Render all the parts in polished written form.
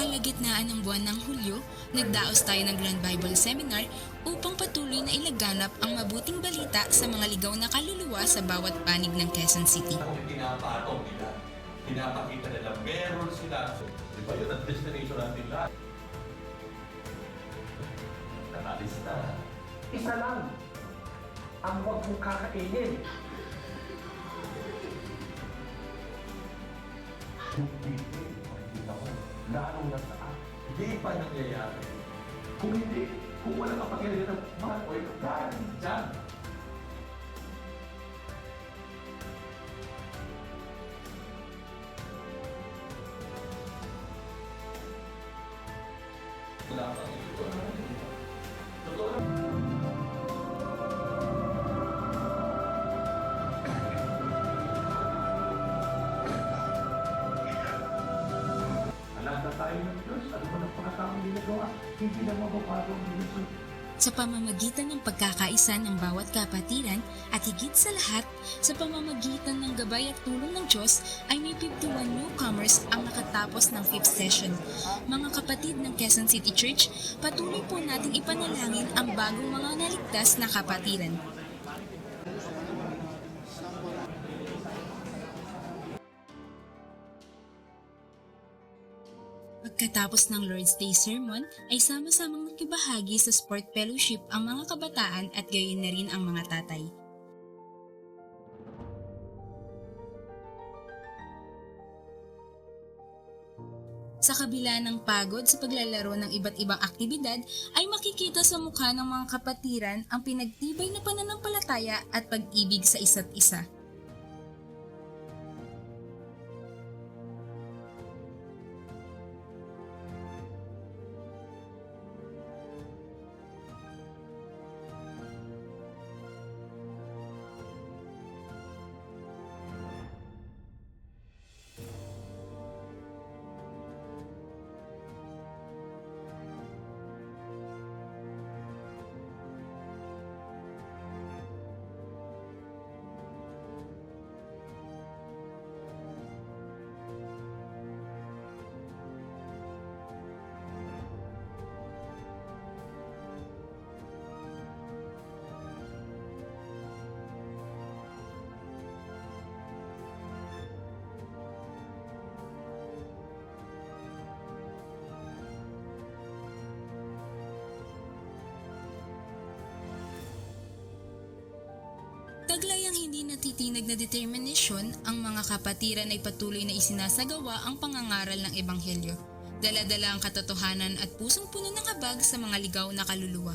kalagitnaan ng buwan ng Hulyo, nagdaos tayo ng Grand Bible Seminar upang patuloy na ilaganap ang mabuting balita sa mga ligaw na kaluluwa sa bawat panig ng Quezon City. Kung pinapatong nila, pinapakita nila meron sila. Di ba yun ang destination natin lahat? Nakalista. Isa lang ang huwag mong kakainin. Hindi ako, lalong nasaan. Hindi pa nangyayari. Kung hindi, kung wala kang pagkailan ng mahal ko, dahil dyan. Wala pang ito. Totoo lang. Alam na tayo ng Diyos, ano man ang pagkataong ginagawa, hindi na mababago ang Diyos. Sa pamamagitan ng pagkakaisa ng bawat kapatiran at higit sa lahat, sa pamamagitan ng gabay at tulong ng Diyos ay may 51 newcomers ang nakatapos ng 5th session. Mga kapatid ng Quezon City Church, patuloy po nating ipanalangin ang bagong mga naligtas na kapatiran. Pagkatapos ng Lord's Day Sermon ay sama-samang nakibahagi sa Sport Fellowship ang mga kabataan at gayon na rin ang mga tatay. Sa kabila ng pagod sa paglalaro ng iba't ibang aktibidad ay makikita sa mukha ng mga kapatiran ang pinagtibay na pananampalataya at pag-ibig sa isa't isa. Taglay ang hindi natitinag na determinasyon, ang mga kapatiran ay patuloy na isinasagawa ang pangangaral ng Ebanghelyo. Dala-dala ang katotohanan at pusong puno ng habag sa mga ligaw na kaluluwa.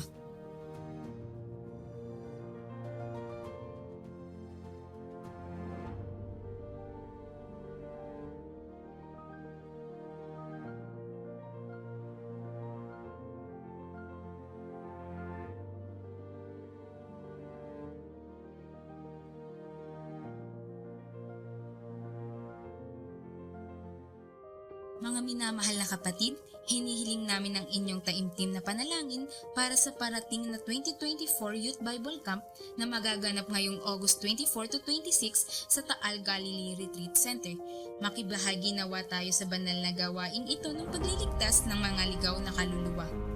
Mga minamahal na kapatid, hinihiling namin ang inyong taimtim na panalangin para sa parating na 2024 Youth Bible Camp na magaganap ngayong August 24 to 26 sa Taal Galilee Retreat Center. Makibahagi nawa tayo sa banal na gawain ito ng pagliligtas ng mga ligaw na kaluluwa.